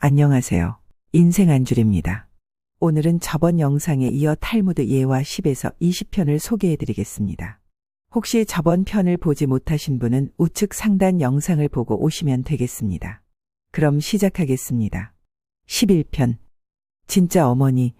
안녕하세요. 인생 한 줄입니다. 오늘은 저번 영상에 이어 탈무드 예화 10에서 20편을 소개해 드리겠습니다. 혹시 저번 편을 보지 못하신 분은 우측 상단 영상을 보고 오시면 되겠습니다. 그럼 시작하겠습니다. 11편. 진짜 어머니.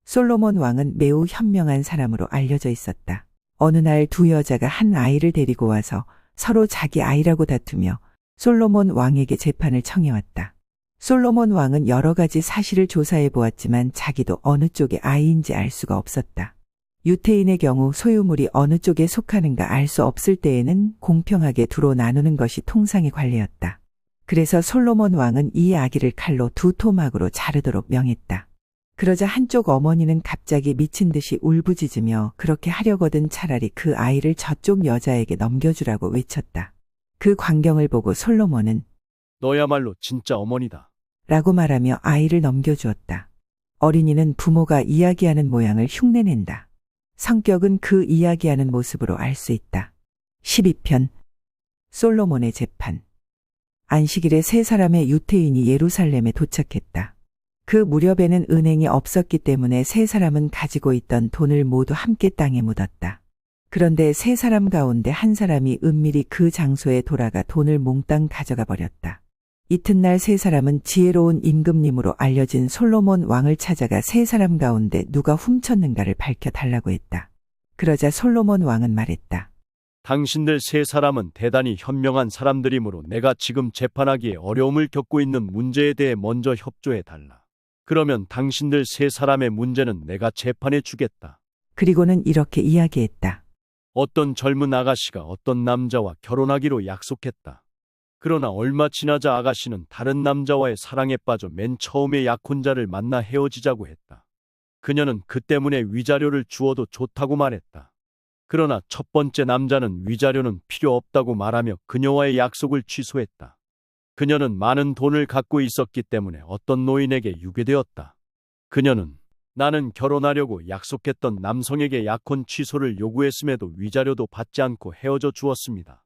솔로몬 왕은 매우 현명한 사람으로 알려져 있었다. 어느 날 두 여자가 한 아이를 데리고 와서 서로 자기 아이라고 다투며 솔로몬 왕에게 재판을 청해왔다. 솔로몬 왕은 여러 가지 사실을 조사해 보았지만 자기도 어느 쪽의 아이인지 알 수가 없었다. 유태인의 경우 소유물이 어느 쪽에 속하는가 알 수 없을 때에는 공평하게 두로 나누는 것이 통상의 관례였다. 그래서 솔로몬 왕은 이 아기를 칼로 두 토막으로 자르도록 명했다. 그러자 한쪽 어머니는 갑자기 미친 듯이 울부짖으며 그렇게 하려거든 차라리 그 아이를 저쪽 여자에게 넘겨주라고 외쳤다. 그 광경을 보고 솔로몬은 너야말로 진짜 어머니다. 라고 말하며 아이를 넘겨주었다. 어린이는 부모가 이야기하는 모양을 흉내낸다. 성격은 그 이야기하는 모습으로 알 수 있다. 12편. 솔로몬의 재판. 안식일에 세 사람의 유태인이 예루살렘에 도착했다. 그 무렵에는 은행이 없었기 때문에 세 사람은 가지고 있던 돈을 모두 함께 땅에 묻었다. 그런데 세 사람 가운데 한 사람이 은밀히 그 장소에 돌아가 돈을 몽땅 가져가 버렸다. 이튿날 세 사람은 지혜로운 임금님으로 알려진 솔로몬 왕을 찾아가 세 사람 가운데 누가 훔쳤는가를 밝혀달라고 했다. 그러자 솔로몬 왕은 말했다. 당신들 세 사람은 대단히 현명한 사람들이므로 내가 지금 재판하기에 어려움을 겪고 있는 문제에 대해 먼저 협조해달라. 그러면 당신들 세 사람의 문제는 내가 재판해 주겠다. 그리고는 이렇게 이야기했다. 어떤 젊은 아가씨가 어떤 남자와 결혼하기로 약속했다. 그러나 얼마 지나자 아가씨는 다른 남자와의 사랑에 빠져 맨 처음에 약혼자를 만나 헤어지자고 했다. 그녀는 그 때문에 위자료를 주어도 좋다고 말했다. 그러나 첫 번째 남자는 위자료는 필요 없다고 말하며 그녀와의 약속을 취소했다. 그녀는 많은 돈을 갖고 있었기 때문에 어떤 노인에게 유괴되었다. 그녀는 나는 결혼하려고 약속했던 남성에게 약혼 취소를 요구했음에도 위자료도 받지 않고 헤어져 주었습니다.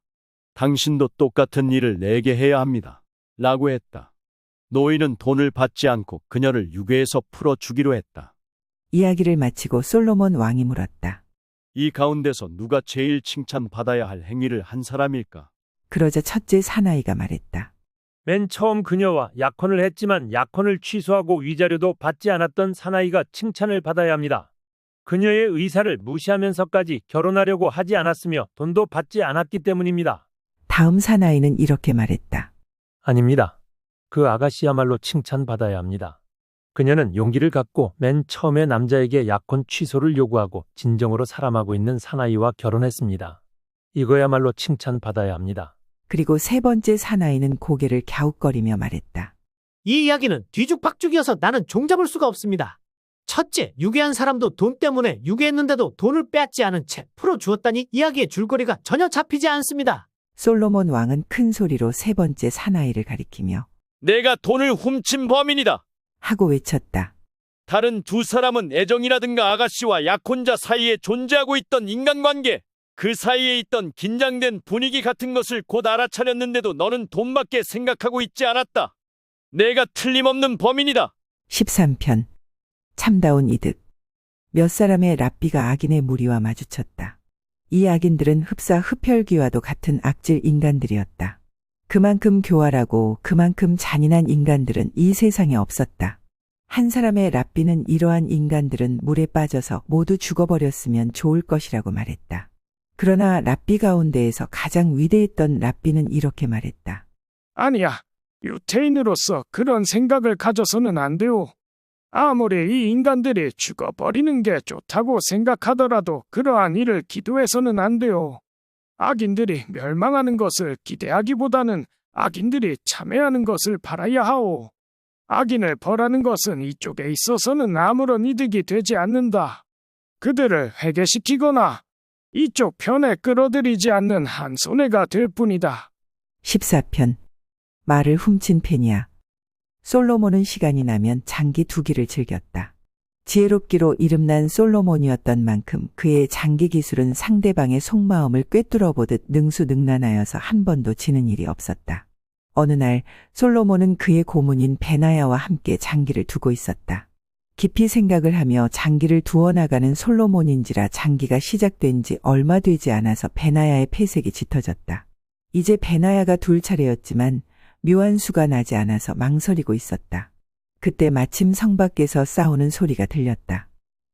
당신도 똑같은 일을 내게 해야 합니다. 라고 했다. 노인은 돈을 받지 않고 그녀를 유괴해서 풀어주기로 했다. 이야기를 마치고 솔로몬 왕이 물었다. 이 가운데서 누가 제일 칭찬받아야 할 행위를 한 사람일까? 그러자 첫째 사나이가 말했다. 맨 처음 그녀와 약혼을 했지만 약혼을 취소하고 위자료도 받지 않았던 사나이가 칭찬을 받아야 합니다. 그녀의 의사를 무시하면서까지 결혼하려고 하지 않았으며 돈도 받지 않았기 때문입니다. 다음 사나이는 이렇게 말했다. 아닙니다. 그 아가씨야말로 칭찬받아야 합니다. 그녀는 용기를 갖고 맨 처음에 남자에게 약혼 취소를 요구하고 진정으로 사랑하고 있는 사나이와 결혼했습니다. 이거야말로 칭찬받아야 합니다. 그리고 세 번째 사나이는 고개를 갸웃거리며 말했다. 이 이야기는 뒤죽박죽이어서 나는 종잡을 수가 없습니다. 첫째, 유괴한 사람도 돈 때문에 유괴했는데도 돈을 빼앗지 않은 채 풀어주었다니 이야기의 줄거리가 전혀 잡히지 않습니다. 솔로몬 왕은 큰 소리로 세 번째 사나이를 가리키며 내가 돈을 훔친 범인이다. 하고 외쳤다. 다른 두 사람은 애정이라든가 아가씨와 약혼자 사이에 존재하고 있던 인간관계, 그 사이에 있던 긴장된 분위기 같은 것을 곧 알아차렸는데도 너는 돈밖에 생각하고 있지 않았다. 내가 틀림없는 범인이다. 13편. 참다운 이득. 몇 사람의 랍비가 악인의 무리와 마주쳤다. 이 악인들은 흡사 흡혈귀와도 같은 악질 인간들이었다. 그만큼 교활하고 그만큼 잔인한 인간들은 이 세상에 없었다. 한 사람의 랍비는 이러한 인간들은 물에 빠져서 모두 죽어버렸으면 좋을 것이라고 말했다. 그러나 랍비 가운데에서 가장 위대했던 랍비는 이렇게 말했다. 아니야. 유태인으로서 그런 생각을 가져서는 안 돼요. 아무리 이 인간들이 죽어버리는 게 좋다고 생각하더라도 그러한 일을 기도해서는 안 돼요. 악인들이 멸망하는 것을 기대하기보다는 악인들이 참회하는 것을 바라야 하오. 악인을 벌하는 것은 이쪽에 있어서는 아무런 이득이 되지 않는다. 그들을 회개시키거나 이쪽 편에 끌어들이지 않는 한 손해가 될 뿐이다. 14편. 말을 훔친 페니아. 솔로몬은 시간이 나면 장기 두기를 즐겼다. 지혜롭기로 이름난 솔로몬이었던 만큼 그의 장기 기술은 상대방의 속마음을 꿰뚫어 보듯 능수능란하여서 한 번도 지는 일이 없었다. 어느 날 솔로몬은 그의 고문인 베나야와 함께 장기를 두고 있었다. 깊이 생각을 하며 장기를 두어 나가는 솔로몬인지라 장기가 시작된 지 얼마 되지 않아서 베나야의 폐색이 짙어졌다. 이제 베나야가 둘 차례였지만 묘한 수가 나지 않아서 망설이고 있었다. 그때 마침 성 밖에서 싸우는 소리가 들렸다.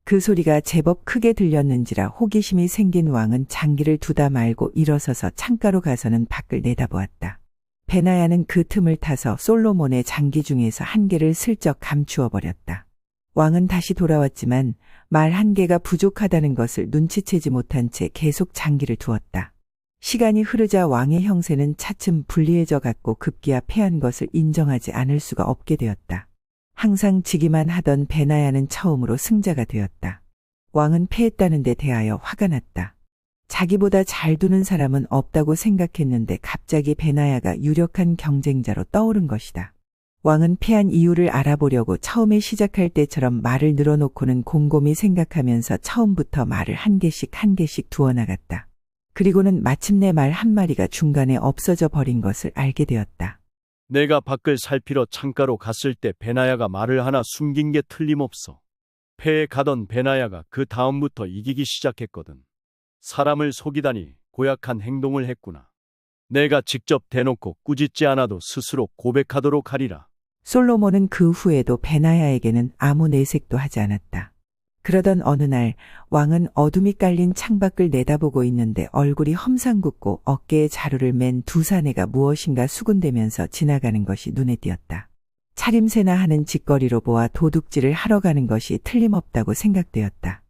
그 소리가 제법 크게 들렸는지라 호기심이 생긴 왕은 장기를 두다 말고 일어서서 창가로 가서는 밖을 내다보았다. 베나야는 그 틈을 타서 솔로몬의 장기 중에서 한 개를 슬쩍 감추어 버렸다. 왕은 다시 돌아왔지만 말 한 개가 부족하다는 것을 눈치채지 못한 채 계속 장기를 두었다. 시간이 흐르자 왕의 형세는 차츰 불리해져 갔고 급기야 패한 것을 인정하지 않을 수가 없게 되었다. 항상 지기만 하던 베나야는 처음으로 승자가 되었다. 왕은 패했다는 데 대하여 화가 났다. 자기보다 잘 두는 사람은 없다고 생각했는데 갑자기 베나야가 유력한 경쟁자로 떠오른 것이다. 왕은 패한 이유를 알아보려고 처음에 시작할 때처럼 말을 늘어놓고는 곰곰이 생각하면서 처음부터 말을 한 개씩 두어 나갔다. 그리고는 마침내 말 한 마리가 중간에 없어져 버린 것을 알게 되었다. 내가 밖을 살피러 창가로 갔을 때 베나야가 말을 하나 숨긴 게 틀림없어. 패에 가던 베나야가 그 다음부터 이기기 시작했거든. 사람을 속이다니 고약한 행동을 했구나. 내가 직접 대놓고 꾸짖지 않아도 스스로 고백하도록 하리라. 솔로몬은 그 후에도 베나야에게는 아무 내색도 하지 않았다. 그러던 어느 날 왕은 어둠이 깔린 창밖을 내다보고 있는데 얼굴이 험상궂고 어깨에 자루를 맨 두 사내가 무엇인가 수군대면서 지나가는 것이 눈에 띄었다. 차림새나 하는 짓거리로 보아 도둑질을 하러 가는 것이 틀림없다고 생각되었다.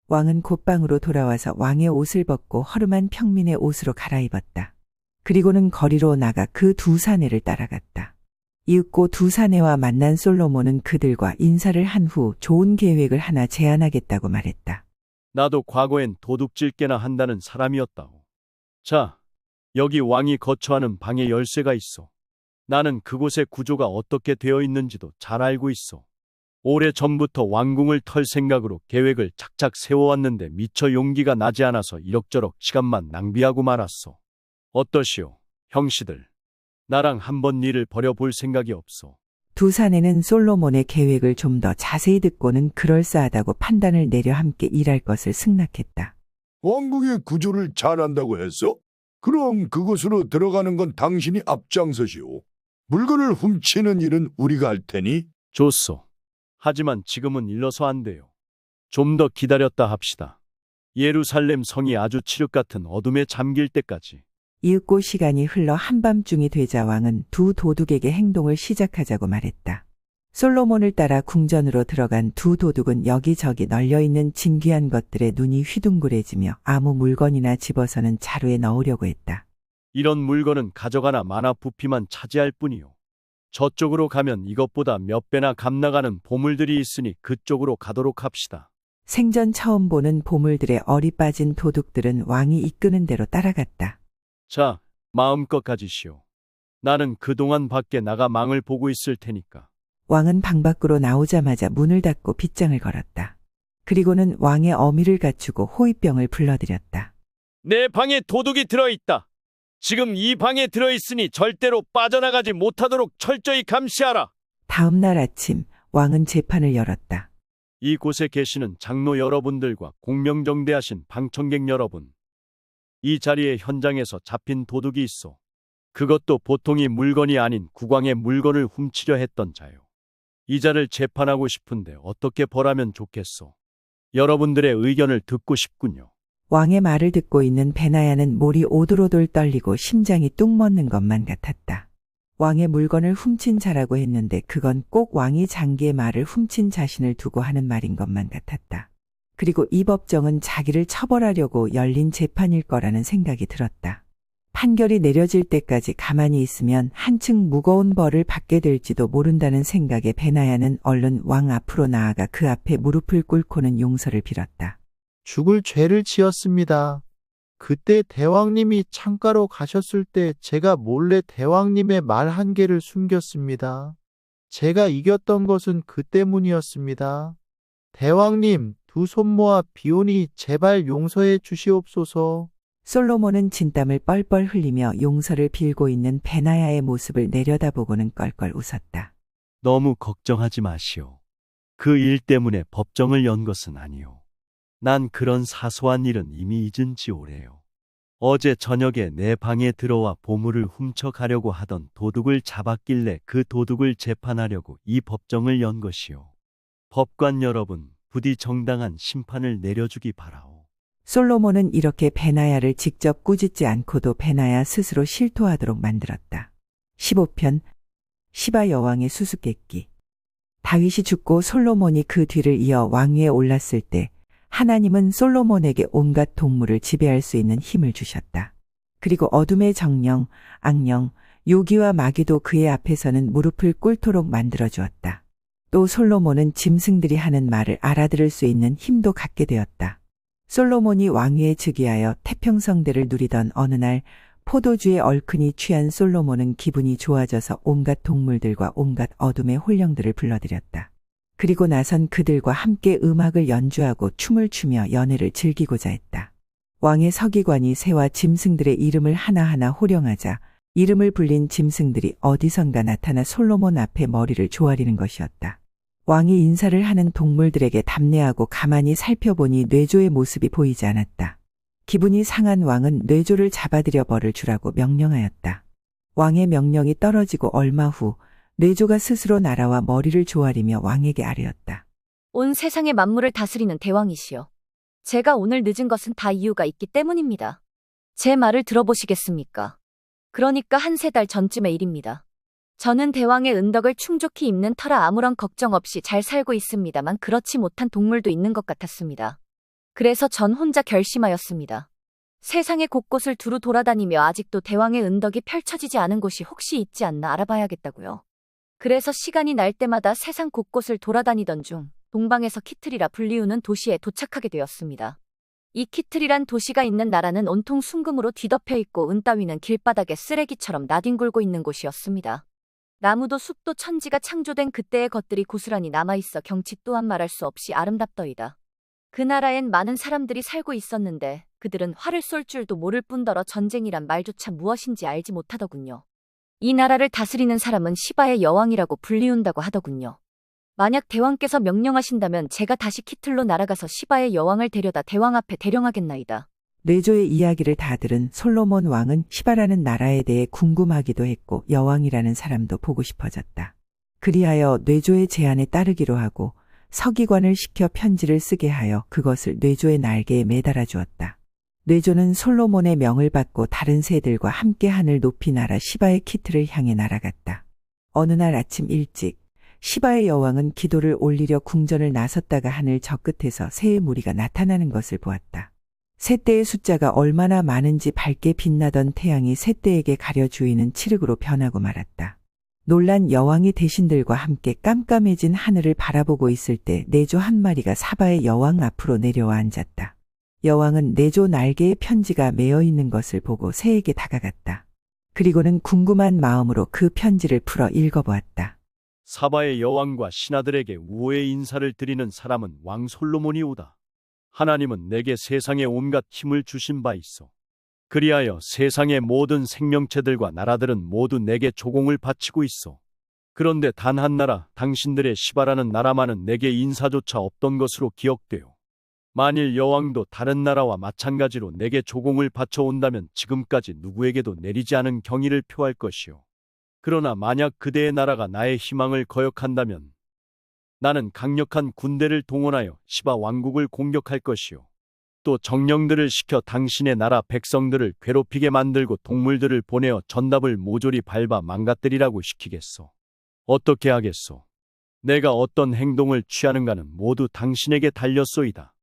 왕은 곧방으로 돌아와서 왕의 옷을 벗고 허름한 평민의 옷으로 갈아입었다. 그리고는 거리로 나가 그 두 사내를 따라갔다. 이윽고 두 사내와 만난 솔로몬은 그들과 인사를 한 후 좋은 계획을 하나 제안하겠다고 말했다. 나도 과거엔 도둑질 꽤나 한다는 사람이었다오. 자, 여기 왕이 거처하는 방에 열쇠가 있어. 나는 그곳의 구조가 어떻게 되어 있는지도 잘 알고 있어. 오래전부터 왕궁을 털 생각으로 계획을 착착 세워왔는데 미처 용기가 나지 않아서 이럭저럭 시간만 낭비하고 말았어. 어떠시오, 형씨들? 나랑 한번 일을 벌여볼 생각이 없어. 두 사내는 솔로몬의 계획을 좀 더 자세히 듣고는 그럴싸하다고 판단을 내려 함께 일할 것을 승낙했다. 왕궁의 구조를 잘 안다고 했어? 그럼 그곳으로 들어가는 건 당신이 앞장서시오. 물건을 훔치는 일은 우리가 할 테니. 좋소. 하지만 지금은 일러서 안 돼요. 좀 더 기다렸다 합시다. 예루살렘 성이 아주 칠흑 같은 어둠에 잠길 때까지. 이윽고 시간이 흘러 한밤중이 되자 왕은 두 도둑에게 행동을 시작하자고 말했다. 솔로몬을 따라 궁전으로 들어간 두 도둑은 여기저기 널려있는 진귀한 것들에 눈이 휘둥그레지며 아무 물건이나 집어서는 자루에 넣으려고 했다. 이런 물건은 가져가나 마나 부피만 차지할 뿐이요. 저쪽으로 가면 이것보다 몇 배나 값나가는 보물들이 있으니 그쪽으로 가도록 합시다. 생전 처음 보는 보물들의 어리 빠진 도둑들은 왕이 이끄는 대로 따라갔다. 자, 마음껏 가지시오. 나는 그동안 밖에 나가 망을 보고 있을 테니까. 왕은 방 밖으로 나오자마자 문을 닫고 빗장을 걸었다. 그리고는 왕의 어미를 갖추고 호위병을 불러들였다. 내 방에 도둑이 들어있다. 지금 이 방에 들어있으니 절대로 빠져나가지 못하도록 철저히 감시하라. 다음 날 아침 왕은 재판을 열었다. 이곳에 계시는 장로 여러분들과 공명정대하신 방청객 여러분. 이 자리에 현장에서 잡힌 도둑이 있어. 그것도 보통이 물건이 아닌 국왕의 물건을 훔치려 했던 자요. 이 자를 재판하고 싶은데 어떻게 벌하면 좋겠소? 여러분들의 의견을 듣고 싶군요. 왕의 말을 듣고 있는 베나야는 몰이 오돌오돌 떨리고 심장이 뚝 멎는 것만 같았다. 왕의 물건을 훔친 자라고 했는데 그건 꼭 왕이 장기의 말을 훔친 자신을 두고 하는 말인 것만 같았다. 그리고 이 법정은 자기를 처벌하려고 열린 재판일 거라는 생각이 들었다. 판결이 내려질 때까지 가만히 있으면 한층 무거운 벌을 받게 될지도 모른다는 생각에 베나야는 얼른 왕 앞으로 나아가 그 앞에 무릎을 꿇고는 용서를 빌었다. 죽을 죄를 지었습니다. 그때 대왕님이 창가로 가셨을 때 제가 몰래 대왕님의 말 한 개를 숨겼습니다. 제가 이겼던 것은 그 때문이었습니다. 대왕님, 두 손 모아 비오니 제발 용서해 주시옵소서. 솔로몬은 진땀을 뻘뻘 흘리며 용서를 빌고 있는 베나야의 모습을 내려다보고는 껄껄 웃었다. 너무 걱정하지 마시오. 그 일 때문에 법정을 연 것은 아니오. 난 그런 사소한 일은 이미 잊은 지 오래요. 어제 저녁에 내 방에 들어와 보물을 훔쳐가려고 하던 도둑을 잡았길래 그 도둑을 재판하려고 이 법정을 연 것이오. 법관 여러분, 부디 정당한 심판을 내려주기 바라오. 솔로몬은 이렇게 베나야를 직접 꾸짖지 않고도 베나야 스스로 실토하도록 만들었다. 15편 시바 여왕의 수수께끼. 다윗이 죽고 솔로몬이 그 뒤를 이어 왕위에 올랐을 때 하나님은 솔로몬에게 온갖 동물을 지배할 수 있는 힘을 주셨다. 그리고 어둠의 정령, 악령, 요기와 마귀도 그의 앞에서는 무릎을 꿇도록 만들어 주었다. 또 솔로몬은 짐승들이 하는 말을 알아들을 수 있는 힘도 갖게 되었다. 솔로몬이 왕위에 즉위하여 태평성대를 누리던 어느 날 포도주에 얼큰이 취한 솔로몬은 기분이 좋아져서 온갖 동물들과 온갖 어둠의 혼령들을 불러들였다. 그리고 나선 그들과 함께 음악을 연주하고 춤을 추며 연애를 즐기고자 했다. 왕의 서기관이 새와 짐승들의 이름을 하나하나 호령하자 이름을 불린 짐승들이 어디선가 나타나 솔로몬 앞에 머리를 조아리는 것이었다. 왕이 인사를 하는 동물들에게 답례하고 가만히 살펴보니 뇌조의 모습이 보이지 않았다. 기분이 상한 왕은 뇌조를 잡아들여 벌을 주라고 명령하였다. 왕의 명령이 떨어지고 얼마 후 뇌조가 스스로 날아와 머리를 조아리며 왕에게 아뢰었다. 온 세상의 만물을 다스리는 대왕이시여. 제가 오늘 늦은 것은 다 이유가 있기 때문입니다. 제 말을 들어보시겠습니까? 그러니까 한 세 달 전쯤의 일입니다. 저는 대왕의 은덕을 충족히 입는 터라 아무런 걱정 없이 잘 살고 있습니다만 그렇지 못한 동물도 있는 것 같았습니다. 그래서 전 혼자 결심하였습니다. 세상의 곳곳을 두루 돌아다니며 아직도 대왕의 은덕이 펼쳐지지 않은 곳이 혹시 있지 않나 알아봐야겠다고요. 그래서 시간이 날 때마다 세상 곳곳을 돌아다니던 중 동방에서 키틀이라 불리우는 도시에 도착하게 되었습니다. 이 키틀이란 도시가 있는 나라는 온통 순금으로 뒤덮여 있고 은 따위는 길바닥에 쓰레기처럼 나뒹굴고 있는 곳이었습니다. 나무도 숲도 천지가 창조된 그때의 것들이 고스란히 남아있어 경치 또한 말할 수 없이 아름답더이다. 그 나라엔 많은 사람들이 살고 있었는데 그들은 활을 쏠 줄도 모를 뿐더러 전쟁이란 말조차 무엇인지 알지 못하더군요. 이 나라를 다스리는 사람은 시바의 여왕이라고 불리운다고 하더군요. 만약 대왕께서 명령하신다면 제가 다시 키틀로 날아가서 시바의 여왕을 데려다 대왕 앞에 대령하겠나이다. 뇌조의 이야기를 다 들은 솔로몬 왕은 시바라는 나라에 대해 궁금하기도 했고 여왕이라는 사람도 보고 싶어졌다. 그리하여 뇌조의 제안에 따르기로 하고 서기관을 시켜 편지를 쓰게 하여 그것을 뇌조의 날개에 매달아 주었다. 뇌조는 솔로몬의 명을 받고 다른 새들과 함께 하늘 높이 날아 시바의 키틀을 향해 날아갔다. 어느 날 아침 일찍 시바의 여왕은 기도를 올리려 궁전을 나섰다가 하늘 저 끝에서 새의 무리가 나타나는 것을 보았다. 새떼의 숫자가 얼마나 많은지 밝게 빛나던 태양이 새떼에게 가려 주이는 칠흑으로 변하고 말았다. 놀란 여왕이 대신들과 함께 깜깜해진 하늘을 바라보고 있을 때 내조 한 마리가 사바의 여왕 앞으로 내려와 앉았다. 여왕은 내조 날개에 편지가 매어 있는 것을 보고 새에게 다가갔다. 그리고는 궁금한 마음으로 그 편지를 풀어 읽어보았다. 사바의 여왕과 신하들에게 우호의 인사를 드리는 사람은 왕 솔로몬이오다. 하나님은 내게 세상의 온갖 힘을 주신 바 있어. 그리하여 세상의 모든 생명체들과 나라들은 모두 내게 조공을 바치고 있어. 그런데 단 한 나라, 당신들의 시바라는 나라만은 내게 인사조차 없던 것으로 기억돼요. 만일 여왕도 다른 나라와 마찬가지로 내게 조공을 바쳐온다면 지금까지 누구에게도 내리지 않은 경의를 표할 것이요. 그러나 만약 그대의 나라가 나의 희망을 거역한다면 나는 강력한 군대를 동원하여 시바 왕국을 공격할 것이요. 또 정령들을 시켜 당신의 나라 백성들을 괴롭히게 만들고 동물들을 보내어 전답을 모조리 밟아 망가뜨리라고 시키겠소. 어떻게 하겠소? 내가 어떤 행동을 취하는가는 모두 당신에게 달렸소이다.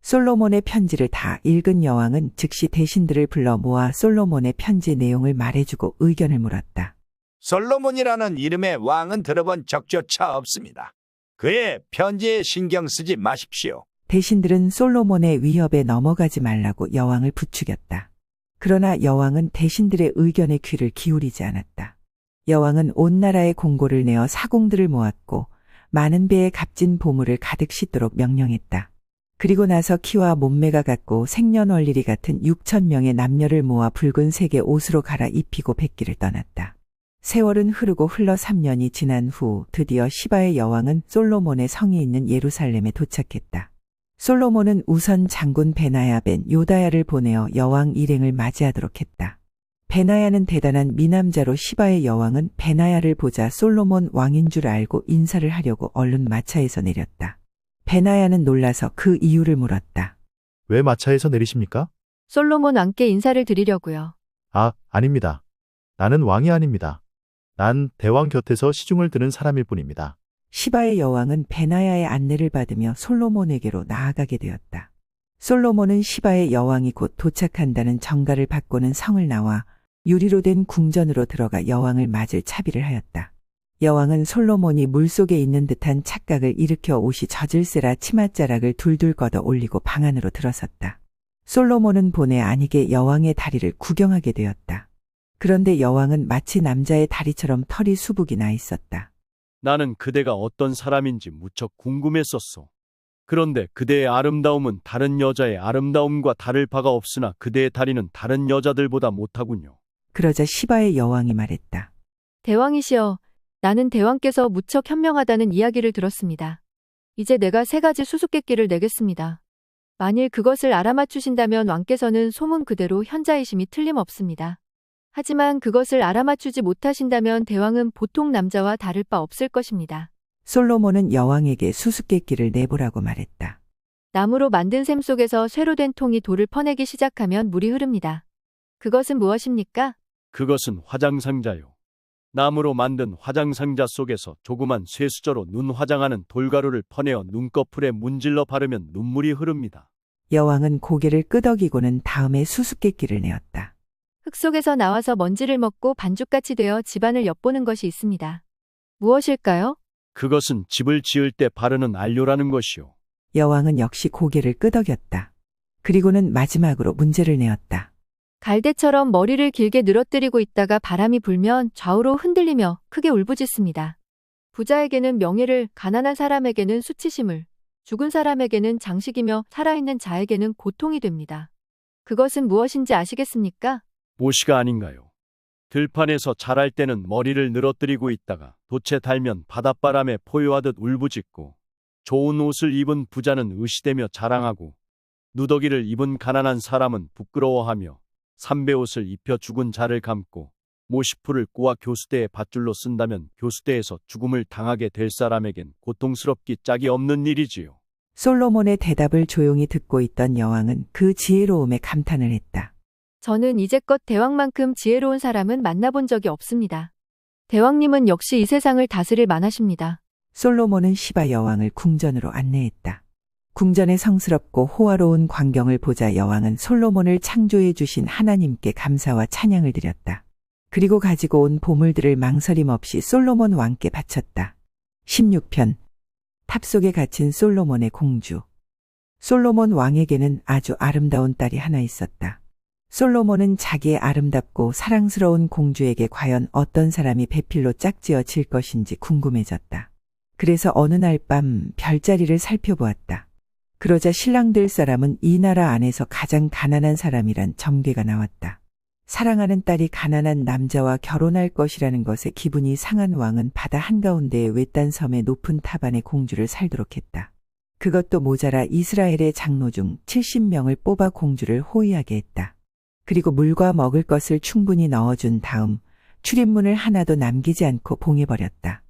솔로몬의 편지를 다 읽은 여왕은 즉시 대신들을 불러 모아 솔로몬의 편지 내용을 말해주고 의견을 물었다. 솔로몬이라는 이름의 왕은 들어본 적조차 없습니다. 그의 편지에 신경 쓰지 마십시오. 대신들은 솔로몬의 위협에 넘어가지 말라고 여왕을 부추겼다. 그러나 여왕은 대신들의 의견에 귀를 기울이지 않았다. 여왕은 온 나라에 공고를 내어 사공들을 모았고 많은 배의 값진 보물을 가득 싣도록 명령했다. 그리고 나서 키와 몸매가 같고 생년월일이 같은 6천 명의 남녀를 모아 붉은색의 옷으로 갈아입히고 백기를 떠났다. 세월은 흐르고 흘러 3년이 지난 후 드디어 시바의 여왕은 솔로몬의 성이 있는 예루살렘에 도착했다. 솔로몬은 우선 장군 베나야 벤 요다야를 보내어 여왕 일행을 맞이하도록 했다. 베나야는 대단한 미남자로 시바의 여왕은 베나야를 보자 솔로몬 왕인 줄 알고 인사를 하려고 얼른 마차에서 내렸다. 베나야는 놀라서 그 이유를 물었다. 왜 마차에서 내리십니까? 솔로몬 왕께 인사를 드리려고요. 아, 아닙니다. 나는 왕이 아닙니다. 난 대왕 곁에서 시중을 드는 사람일 뿐입니다. 시바의 여왕은 베나야의 안내를 받으며 솔로몬에게로 나아가게 되었다. 솔로몬은 시바의 여왕이 곧 도착한다는 정가를 받고는 성을 나와 유리로 된 궁전으로 들어가 여왕을 맞을 차비를 하였다. 여왕은 솔로몬이 물속에 있는 듯한 착각을 일으켜 옷이 젖을세라 치맛자락을 둘둘 걷어 올리고 방 안으로 들어섰다. 솔로몬은 본의 아니게 여왕의 다리를 구경하게 되었다. 그런데 여왕은 마치 남자의 다리처럼 털이 수북이 나 있었다. 나는 그대가 어떤 사람인지 무척 궁금했었소. 그런데 그대의 아름다움은 다른 여자의 아름다움과 다를 바가 없으나 그대의 다리는 다른 여자들보다 못하군요. 그러자 시바의 여왕이 말했다. 대왕이시여, 나는 대왕께서 무척 현명하다는 이야기를 들었습니다. 이제 내가 3가지 수수께끼를 내겠습니다. 만일 그것을 알아맞추신다면 왕께서는 소문 그대로 현자이심이 틀림없습니다. 하지만 그것을 알아맞추지 못하신다면 대왕은 보통 남자와 다를 바 없을 것입니다. 솔로몬은 여왕에게 수수께끼를 내보라고 말했다. 나무로 만든 샘 속에서 쇠로 된 통이 돌을 퍼내기 시작하면 물이 흐릅니다. 그것은 무엇입니까? 그것은 화장상자요. 나무로 만든 화장상자 속에서 조그만 쇠수저로 눈 화장하는 돌가루를 퍼내어 눈꺼풀에 문질러 바르면 눈물이 흐릅니다. 여왕은 고개를 끄덕이고는 다음에 수수께끼를 내었다. 흙 속에서 나와서 먼지를 먹고 반죽같이 되어 집안을 엿보는 것이 있습니다. 무엇일까요? 그것은 집을 지을 때 바르는 안료라는 것이요. 여왕은 역시 고개를 끄덕였다. 그리고는 마지막으로 문제를 내었다. 갈대처럼 머리를 길게 늘어뜨리고 있다가 바람이 불면 좌우로 흔들리며 크게 울부짖습니다. 부자에게는 명예를, 가난한 사람에게는 수치심을, 죽은 사람에게는 장식이며 살아있는 자에게는 고통이 됩니다. 그것은 무엇인지 아시겠습니까? 모시가 아닌가요? 들판에서 자랄 때는 머리를 늘어뜨리고 있다가 돛에 달면 바닷바람에 포효하듯 울부짖고, 좋은 옷을 입은 부자는 의시되며 자랑하고, 누더기를 입은 가난한 사람은 부끄러워하며, 삼배옷을 입혀 죽은 자를 감고, 모시풀을 꼬아 교수대에 밧줄로 쓴다면 교수대에서 죽음을 당하게 될 사람에겐 고통스럽기 짝이 없는 일이지요. 솔로몬의 대답을 조용히 듣고 있던 여왕은 그 지혜로움에 감탄을 했다. 저는 이제껏 대왕만큼 지혜로운 사람은 만나본 적이 없습니다. 대왕님은 역시 이 세상을 다스릴 만하십니다. 솔로몬은 시바 여왕을 궁전으로 안내했다. 궁전의 성스럽고 호화로운 광경을 보자 여왕은 솔로몬을 창조해 주신 하나님께 감사와 찬양을 드렸다. 그리고 가지고 온 보물들을 망설임 없이 솔로몬 왕께 바쳤다. 16편 탑 속에 갇힌 솔로몬의 공주. 솔로몬 왕에게는 아주 아름다운 딸이 하나 있었다. 솔로몬은 자기의 아름답고 사랑스러운 공주에게 과연 어떤 사람이 배필로 짝지어 질 것인지 궁금해졌다. 그래서 어느 날 밤 별자리를 살펴보았다. 그러자 신랑 될 사람은 이 나라 안에서 가장 가난한 사람이란 점괘가 나왔다. 사랑하는 딸이 가난한 남자와 결혼할 것이라는 것에 기분이 상한 왕은 바다 한가운데의 외딴 섬의 높은 탑 안에 공주를 살도록 했다. 그것도 모자라 이스라엘의 장로 중 70명을 뽑아 공주를 호위하게 했다. 그리고 물과 먹을 것을 충분히 넣어준 다음 출입문을 하나도 남기지 않고 봉해버렸다.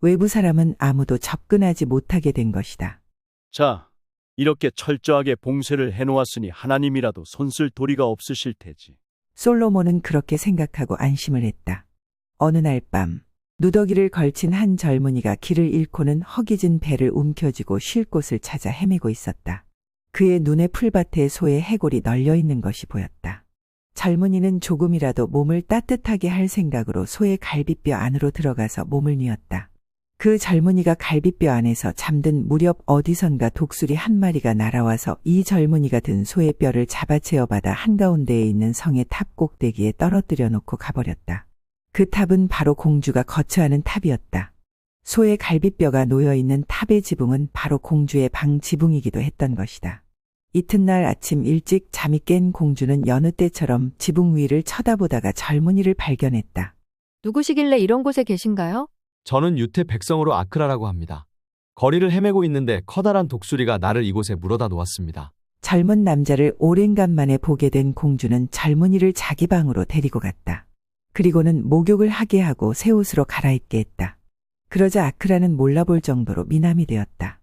외부 사람은 아무도 접근하지 못하게 된 것이다. 자, 이렇게 철저하게 봉쇄를 해놓았으니 하나님이라도 손쓸 도리가 없으실 테지. 솔로몬은 그렇게 생각하고 안심을 했다. 어느 날 밤 누더기를 걸친 한 젊은이가 길을 잃고는 허기진 배를 움켜쥐고 쉴 곳을 찾아 헤매고 있었다. 그의 눈에 풀밭에 소의 해골이 널려 있는 것이 보였다. 젊은이는 조금이라도 몸을 따뜻하게 할 생각으로 소의 갈비뼈 안으로 들어가서 몸을 뉘었다. 그 젊은이가 갈비뼈 안에서 잠든 무렵 어디선가 독수리 한 마리가 날아와서 이 젊은이가 든 소의 뼈를 잡아채어 받아 한가운데에 있는 성의 탑 꼭대기에 떨어뜨려 놓고 가버렸다. 그 탑은 바로 공주가 거처하는 탑이었다. 소의 갈비뼈가 놓여있는 탑의 지붕은 바로 공주의 방 지붕이기도 했던 것이다. 이튿날 아침 일찍 잠이 깬 공주는 여느 때처럼 지붕 위를 쳐다보다가 젊은이를 발견했다. 누구시길래 이런 곳에 계신가요? 저는 유태 백성으로 아크라라고 합니다. 거리를 헤매고 있는데 커다란 독수리가 나를 이곳에 물어다 놓았습니다. 젊은 남자를 오랜간만에 보게 된 공주는 젊은이를 자기 방으로 데리고 갔다. 그리고는 목욕을 하게 하고 새 옷으로 갈아입게 했다. 그러자 아크라는 몰라볼 정도로 미남이 되었다.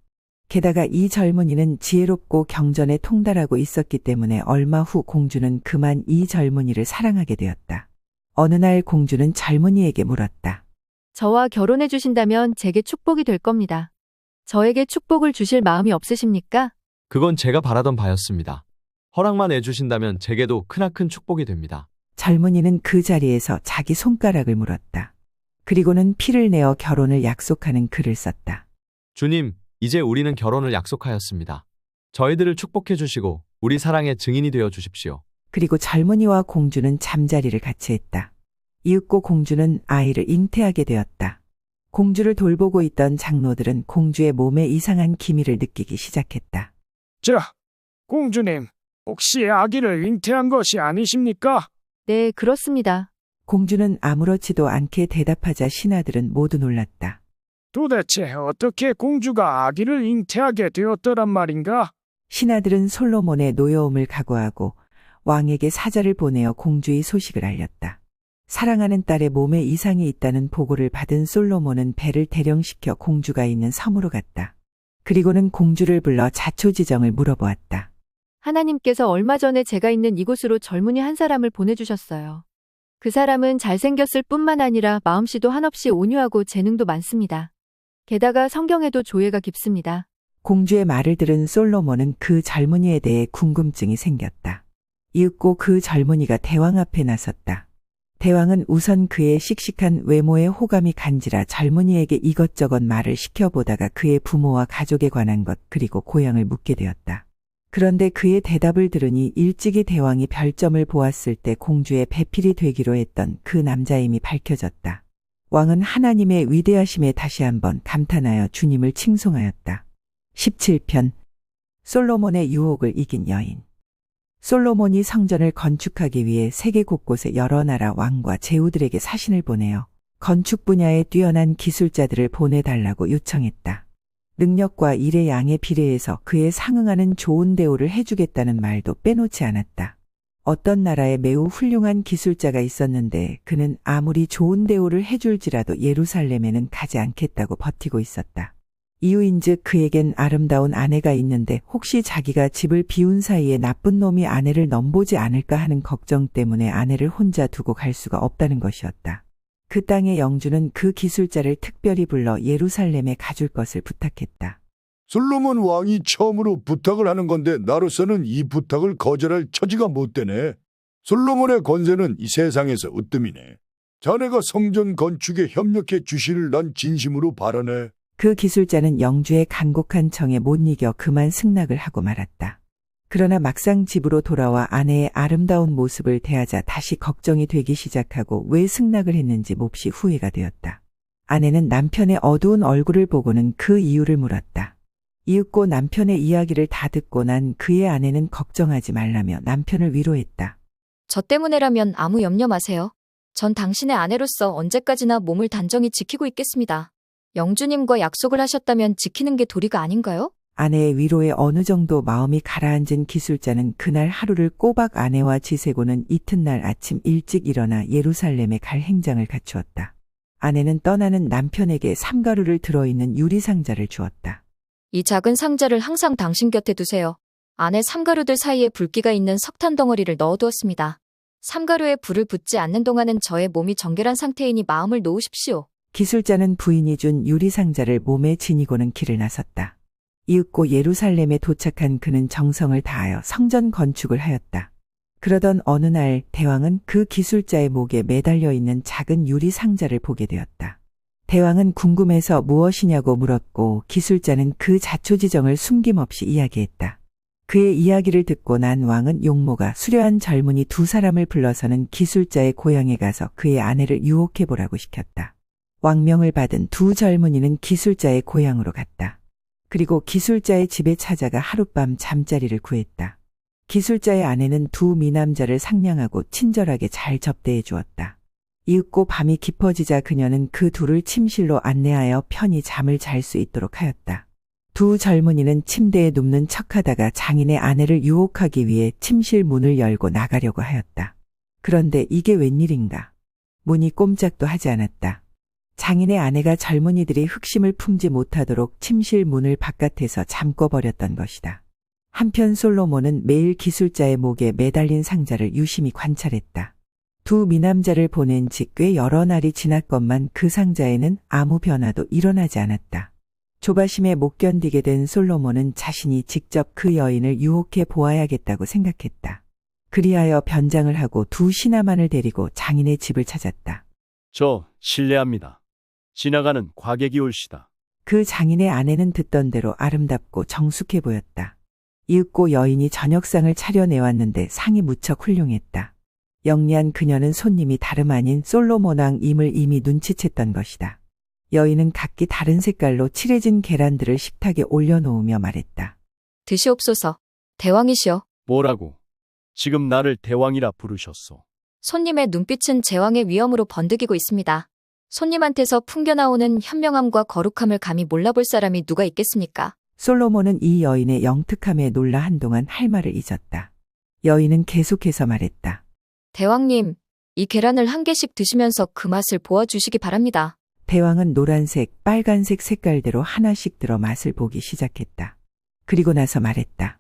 게다가 이 젊은이는 지혜롭고 경전에 통달하고 있었기 때문에 얼마 후 공주는 그만 이 젊은이를 사랑하게 되었다. 어느 날 공주는 젊은이에게 물었다. 저와 결혼해 주신다면 제게 축복이 될 겁니다. 저에게 축복을 주실 마음이 없으십니까? 그건 제가 바라던 바였습니다. 허락만 해주신다면 제게도 크나큰 축복이 됩니다. 젊은이는 그 자리에서 자기 손가락을 물었다. 그리고는 피를 내어 결혼을 약속하는 글을 썼다. 주님, 이제 우리는 결혼을 약속하였습니다. 저희들을 축복해 주시고 우리 사랑의 증인이 되어 주십시오. 그리고 젊은이와 공주는 잠자리를 같이 했다. 이윽고 공주는 아이를 잉태하게 되었다. 공주를 돌보고 있던 장로들은 공주의 몸에 이상한 기미를 느끼기 시작했다. 자, 공주님, 혹시 아기를 잉태한 것이 아니십니까? 네, 그렇습니다. 공주는 아무렇지도 않게 대답하자 신하들은 모두 놀랐다. 도대체 어떻게 공주가 아기를 잉태하게 되었더란 말인가? 신하들은 솔로몬의 노여움을 각오하고 왕에게 사자를 보내어 공주의 소식을 알렸다. 사랑하는 딸의 몸에 이상이 있다는 보고를 받은 솔로몬은 배를 대령시켜 공주가 있는 섬으로 갔다. 그리고는 공주를 불러 자초지정을 물어보았다. 하나님께서 얼마 전에 제가 있는 이곳으로 젊은이 한 사람을 보내주셨어요. 그 사람은 잘생겼을 뿐만 아니라 마음씨도 한없이 온유하고 재능도 많습니다. 게다가 성경에도 조예가 깊습니다. 공주의 말을 들은 솔로몬은 그 젊은이에 대해 궁금증이 생겼다. 이윽고 그 젊은이가 대왕 앞에 나섰다. 대왕은 우선 그의 씩씩한 외모에 호감이 간지라 젊은이에게 이것저것 말을 시켜보다가 그의 부모와 가족에 관한 것 그리고 고향을 묻게 되었다. 그런데 그의 대답을 들으니 일찍이 대왕이 별점을 보았을 때 공주의 배필이 되기로 했던 그 남자임이 밝혀졌다. 왕은 하나님의 위대하심에 다시 한번 감탄하여 주님을 칭송하였다. 17편 솔로몬의 유혹을 이긴 여인. 솔로몬이 성전을 건축하기 위해 세계 곳곳에 여러 나라 왕과 제후들에게 사신을 보내어 건축 분야에 뛰어난 기술자들을 보내달라고 요청했다. 능력과 일의 양에 비례해서 그에 상응하는 좋은 대우를 해주겠다는 말도 빼놓지 않았다. 어떤 나라에 매우 훌륭한 기술자가 있었는데 그는 아무리 좋은 대우를 해줄지라도 예루살렘에는 가지 않겠다고 버티고 있었다. 이유인즉 그에겐 아름다운 아내가 있는데 혹시 자기가 집을 비운 사이에 나쁜 놈이 아내를 넘보지 않을까 하는 걱정 때문에 아내를 혼자 두고 갈 수가 없다는 것이었다. 그 땅의 영주는 그 기술자를 특별히 불러 예루살렘에 가줄 것을 부탁했다. 솔로몬 왕이 처음으로 부탁을 하는 건데 나로서는 이 부탁을 거절할 처지가 못 되네. 솔로몬의 권세는 이 세상에서 으뜸이네. 자네가 성전 건축에 협력해 주시를 난 진심으로 바라네. 그 기술자는 영주의 간곡한 청에 못 이겨 그만 승낙을 하고 말았다. 그러나 막상 집으로 돌아와 아내의 아름다운 모습을 대하자 다시 걱정이 되기 시작하고 왜 승낙을 했는지 몹시 후회가 되었다. 아내는 남편의 어두운 얼굴을 보고는 그 이유를 물었다. 이윽고 남편의 이야기를 다 듣고 난 그의 아내는 걱정하지 말라며 남편을 위로했다. 저 때문에라면 아무 염려 마세요. 전 당신의 아내로서 언제까지나 몸을 단정히 지키고 있겠습니다. 영주님과 약속을 하셨다면 지키는 게 도리가 아닌가요? 아내의 위로에 어느 정도 마음이 가라앉은 기술자는 그날 하루를 꼬박 아내와 지새고는 이튿날 아침 일찍 일어나 예루살렘에 갈 행장을 갖추었다. 아내는 떠나는 남편에게 삼가루를 들어있는 유리상자를 주었다. 이 작은 상자를 항상 당신 곁에 두세요. 안에 삼가루들 사이에 붉기가 있는 석탄 덩어리를 넣어두었습니다. 삼가루에 불을 붙지 않는 동안은 저의 몸이 정결한 상태이니 마음을 놓으십시오. 기술자는 부인이 준 유리상자를 몸에 지니고는 길을 나섰다. 이윽고 예루살렘에 도착한 그는 정성을 다하여 성전 건축을 하였다. 그러던 어느 날 대왕은 그 기술자의 목에 매달려 있는 작은 유리 상자를 보게 되었다. 대왕은 궁금해서 무엇이냐고 물었고 기술자는 그 자초지정을 숨김없이 이야기했다. 그의 이야기를 듣고 난 왕은 용모가 수려한 젊은이 두 사람을 불러서는 기술자의 고향에 가서 그의 아내를 유혹해보라고 시켰다. 왕명을 받은 두 젊은이는 기술자의 고향으로 갔다. 그리고 기술자의 집에 찾아가 하룻밤 잠자리를 구했다. 기술자의 아내는 두 미남자를 상냥하고 친절하게 잘 접대해 주었다. 이윽고 밤이 깊어지자 그녀는 그 둘을 침실로 안내하여 편히 잠을 잘 수 있도록 하였다. 두 젊은이는 침대에 눕는 척하다가 장인의 아내를 유혹하기 위해 침실 문을 열고 나가려고 하였다. 그런데 이게 웬일인가? 문이 꼼짝도 하지 않았다. 장인의 아내가 젊은이들이 흑심을 품지 못하도록 침실 문을 바깥에서 잠궈버렸던 것이다. 한편 솔로몬은 매일 기술자의 목에 매달린 상자를 유심히 관찰했다. 두 미남자를 보낸 지 꽤 여러 날이 지났건만 그 상자에는 아무 변화도 일어나지 않았다. 조바심에 못 견디게 된 솔로몬은 자신이 직접 그 여인을 유혹해 보아야겠다고 생각했다. 그리하여 변장을 하고 두 신하만을 데리고 장인의 집을 찾았다. 저 실례합니다. 지나가는 과객이 올시다. 그 장인의 아내는 듣던 대로 아름답고 정숙해 보였다. 이윽고 여인이 저녁상을 차려내왔는데 상이 무척 훌륭했다. 영리한 그녀는 손님이 다름 아닌 솔로몬 왕임을 이미 눈치챘던 것이다. 여인은 각기 다른 색깔로 칠해진 계란들을 식탁에 올려놓으며 말했다. 드시옵소서. 대왕이시여. 뭐라고? 지금 나를 대왕이라 부르셨소. 손님의 눈빛은 제왕의 위엄으로 번득이고 있습니다. 손님한테서 풍겨나오는 현명함과 거룩함을 감히 몰라볼 사람이 누가 있겠습니까? 솔로몬은 이 여인의 영특함에 놀라 한동안 할 말을 잊었다. 여인은 계속해서 말했다. 대왕님, 이 계란을 한 개씩 드시면서 그 맛을 보아주시기 바랍니다. 대왕은 노란색, 빨간색 색깔대로 하나씩 들어 맛을 보기 시작했다. 그리고 나서 말했다.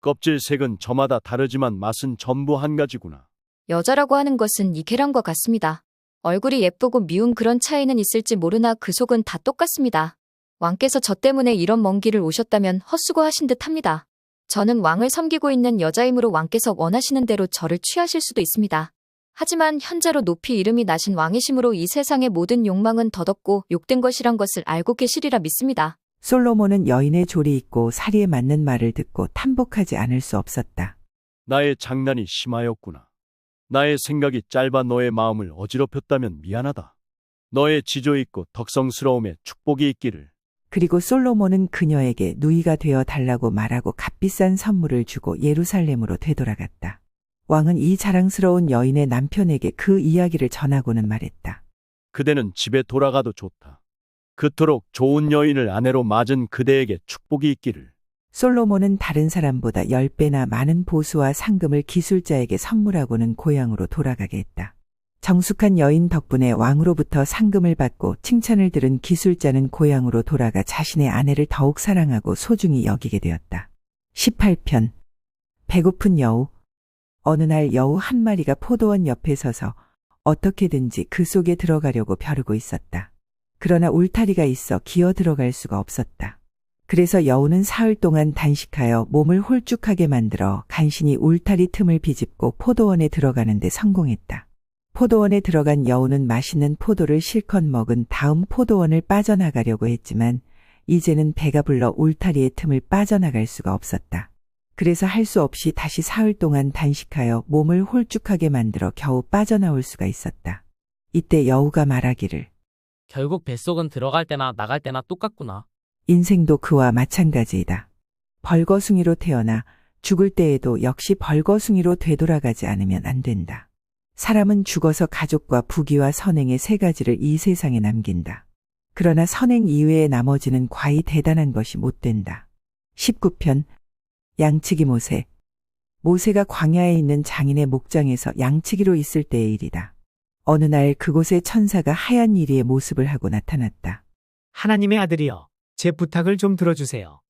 껍질 색은 저마다 다르지만 맛은 전부 한 가지구나. 여자라고 하는 것은 이 계란과 같습니다. 얼굴이 예쁘고 미운 그런 차이는 있을지 모르나 그 속은 다 똑같습니다. 왕께서 저 때문에 이런 먼 길을 오셨다면 헛수고하신 듯 합니다. 저는 왕을 섬기고 있는 여자이므로 왕께서 원하시는 대로 저를 취하실 수도 있습니다. 하지만 현재로 높이 이름이 나신 왕이심으로 이 세상의 모든 욕망은 덧없고 욕된 것이란 것을 알고 계시리라 믿습니다. 솔로몬은 여인의 조리 있고 사리에 맞는 말을 듣고 탐복하지 않을 수 없었다. 나의 장난이 심하였구나. 나의 생각이 짧아 너의 마음을 어지럽혔다면 미안하다. 너의 지조 있고 덕성스러움에 축복이 있기를. 그리고 솔로몬은 그녀에게 누이가 되어 달라고 말하고 값비싼 선물을 주고 예루살렘으로 되돌아갔다. 왕은 이 자랑스러운 여인의 남편에게 그 이야기를 전하고는 말했다. 그대는 집에 돌아가도 좋다. 그토록 좋은 여인을 아내로 맞은 그대에게 축복이 있기를. 솔로몬은 다른 사람보다 10배나 많은 보수와 상금을 기술자에게 선물하고는 고향으로 돌아가게 했다. 정숙한 여인 덕분에 왕으로부터 상금을 받고 칭찬을 들은 기술자는 고향으로 돌아가 자신의 아내를 더욱 사랑하고 소중히 여기게 되었다. 18편. 배고픈 여우. 어느 날 여우 한 마리가 포도원 옆에 서서 어떻게든지 그 속에 들어가려고 벼르고 있었다. 그러나 울타리가 있어 기어 들어갈 수가 없었다. 그래서 여우는 사흘 동안 단식하여 몸을 홀쭉하게 만들어 간신히 울타리 틈을 비집고 포도원에 들어가는 데 성공했다. 포도원에 들어간 여우는 맛있는 포도를 실컷 먹은 다음 포도원을 빠져나가려고 했지만 이제는 배가 불러 울타리의 틈을 빠져나갈 수가 없었다. 그래서 할 수 없이 다시 사흘 동안 단식하여 몸을 홀쭉하게 만들어 겨우 빠져나올 수가 있었다. 이때 여우가 말하기를 결국 뱃속은 들어갈 때나 나갈 때나 똑같구나. 인생도 그와 마찬가지이다. 벌거숭이로 태어나 죽을 때에도 역시 벌거숭이로 되돌아가지 않으면 안 된다. 사람은 죽어서 가족과 부귀와 선행의 세 가지를 이 세상에 남긴다. 그러나 선행 이외의 나머지는 과히 대단한 것이 못 된다. 19편. 양치기 모세. 모세가 광야에 있는 장인의 목장에서 양치기로 있을 때의 일이다. 어느 날 그곳에 천사가 하얀 이리의 모습을 하고 나타났다. 하나님의 아들이여, 제 부탁을 좀 들어주세요.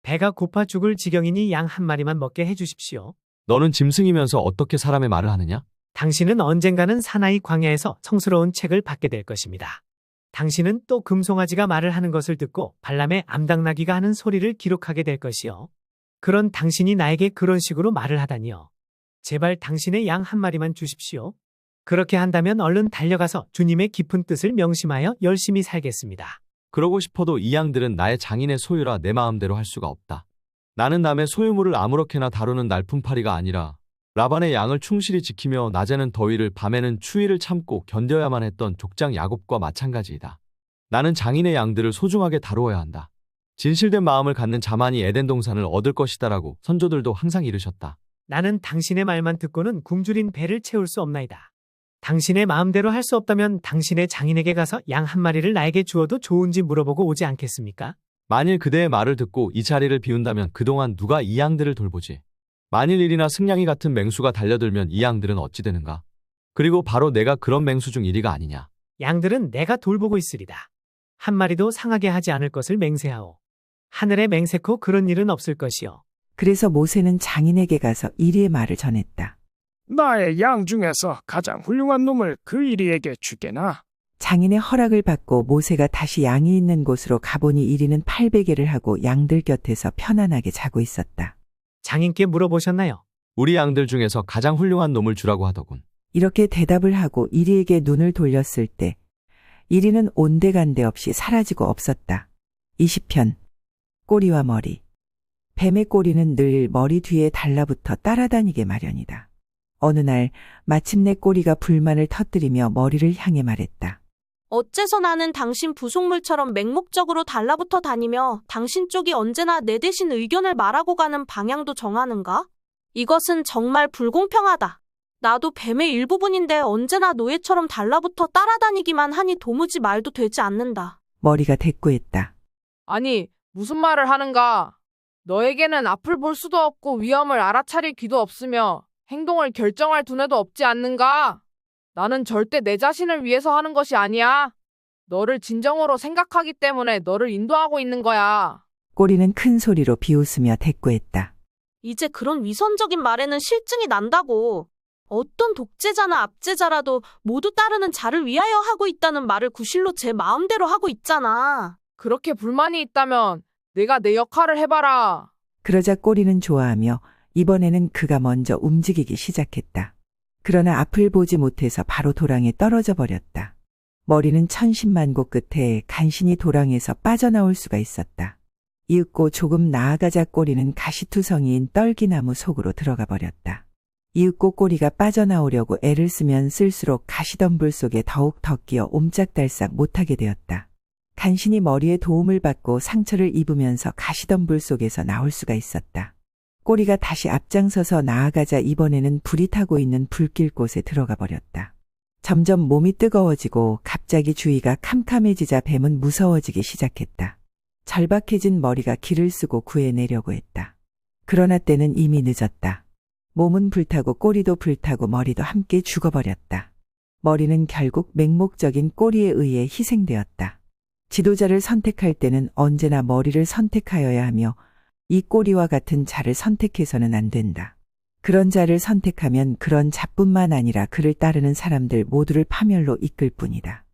배가 고파 죽을 지경이니 양 한 마리만 먹게 해주십시오. 너는 짐승이면서 어떻게 사람의 말을 하느냐? 당신은 언젠가는 사나이 광야에서 성스러운 책을 받게 될 것입니다. 당신은 또 금송아지가 말을 하는 것을 듣고 발람의 암당나귀가 하는 소리를 기록하게 될 것이요. 그런 당신이 나에게 그런 식으로 말을 하다니요. 제발 당신의 양 한 마리만 주십시오. 그렇게 한다면 얼른 달려가서 주님의 깊은 뜻을 명심하여 열심히 살겠습니다. 그러고 싶어도 이 양들은 나의 장인의 소유라 내 마음대로 할 수가 없다. 나는 남의 소유물을 아무렇게나 다루는 날품팔이가 아니라 라반의 양을 충실히 지키며 낮에는 더위를 밤에는 추위를 참고 견뎌야만 했던 족장 야곱과 마찬가지이다. 나는 장인의 양들을 소중하게 다루어야 한다. 진실된 마음을 갖는 자만이 에덴 동산을 얻을 것이다라고 선조들도 항상 이르셨다. 나는 당신의 말만 듣고는 굶주린 배를 채울 수 없나이다. 당신의 마음대로 할 수 없다면 당신의 장인에게 가서 양 한 마리를 나에게 주어도 좋은지 물어보고 오지 않겠습니까? 만일 그대의 말을 듣고 이 자리를 비운다면 그동안 누가 이 양들을 돌보지? 만일 일이나 승냥이 같은 맹수가 달려들면 이 양들은 어찌 되는가? 그리고 바로 내가 그런 맹수 중 1위가 아니냐? 양들은 내가 돌보고 있으리다. 한 마리도 상하게 하지 않을 것을 맹세하오. 하늘에 맹세코 그런 일은 없을 것이요. 그래서 모세는 장인에게 가서 이리의 말을 전했다. 나의 양 중에서 가장 훌륭한 놈을 그 이리에게 주게나. 장인의 허락을 받고 모세가 다시 양이 있는 곳으로 가보니 이리는 800개를 하고 양들 곁에서 편안하게 자고 있었다. 장인께 물어보셨나요? 우리 양들 중에서 가장 훌륭한 놈을 주라고 하더군. 이렇게 대답을 하고 이리에게 눈을 돌렸을 때 이리는 온데간데 없이 사라지고 없었다. 20편 꼬리와 머리. 뱀의 꼬리는 늘 머리 뒤에 달라붙어 따라다니게 마련이다. 어느 날 마침내 꼬리가 불만을 터뜨리며 머리를 향해 말했다. 어째서 나는 당신 부속물처럼 맹목적으로 달라붙어 다니며 당신 쪽이 언제나 내 대신 의견을 말하고 가는 방향도 정하는가? 이것은 정말 불공평하다. 나도 뱀의 일부분인데 언제나 노예처럼 달라붙어 따라다니기만 하니 도무지 말도 되지 않는다. 머리가 대꾸했다. 아니, 무슨 말을 하는가? 너에게는 앞을 볼 수도 없고 위험을 알아차릴 귀도 없으며 행동을 결정할 두뇌도 없지 않는가? 나는 절대 내 자신을 위해서 하는 것이 아니야. 너를 진정으로 생각하기 때문에 너를 인도하고 있는 거야. 꼬리는 큰 소리로 비웃으며 대꾸했다. 이제 그런 위선적인 말에는 실증이 난다고. 어떤 독재자나 압제자라도 모두 따르는 자를 위하여 하고 있다는 말을 구실로 제 마음대로 하고 있잖아. 그렇게 불만이 있다면 내가 내 역할을 해봐라. 그러자 꼬리는 좋아하며 이번에는 그가 먼저 움직이기 시작했다. 그러나 앞을 보지 못해서 바로 도랑에 떨어져 버렸다. 머리는 천신만고 끝에 간신히 도랑에서 빠져나올 수가 있었다. 이윽고 조금 나아가자 꼬리는 가시투성이인 떨기나무 속으로 들어가 버렸다. 이윽고 꼬리가 빠져나오려고 애를 쓰면 쓸수록 가시덤불 속에 더욱 더 끼어 옴짝달싹 못하게 되었다. 간신히 머리에 도움을 받고 상처를 입으면서 가시덤불 속에서 나올 수가 있었다. 꼬리가 다시 앞장서서 나아가자 이번에는 불이 타고 있는 불길 곳에 들어가 버렸다. 점점 몸이 뜨거워지고 갑자기 주위가 캄캄해지자 뱀은 무서워지기 시작했다. 절박해진 머리가 기를 쓰고 구해내려고 했다. 그러나 때는 이미 늦었다. 몸은 불타고 꼬리도 불타고 머리도 함께 죽어버렸다. 머리는 결국 맹목적인 꼬리에 의해 희생되었다. 지도자를 선택할 때는 언제나 머리를 선택하여야 하며 이 꼬리와 같은 자를 선택해서는 안 된다. 그런 자를 선택하면 그런 자뿐만 아니라 그를 따르는 사람들 모두를 파멸로 이끌 뿐이다.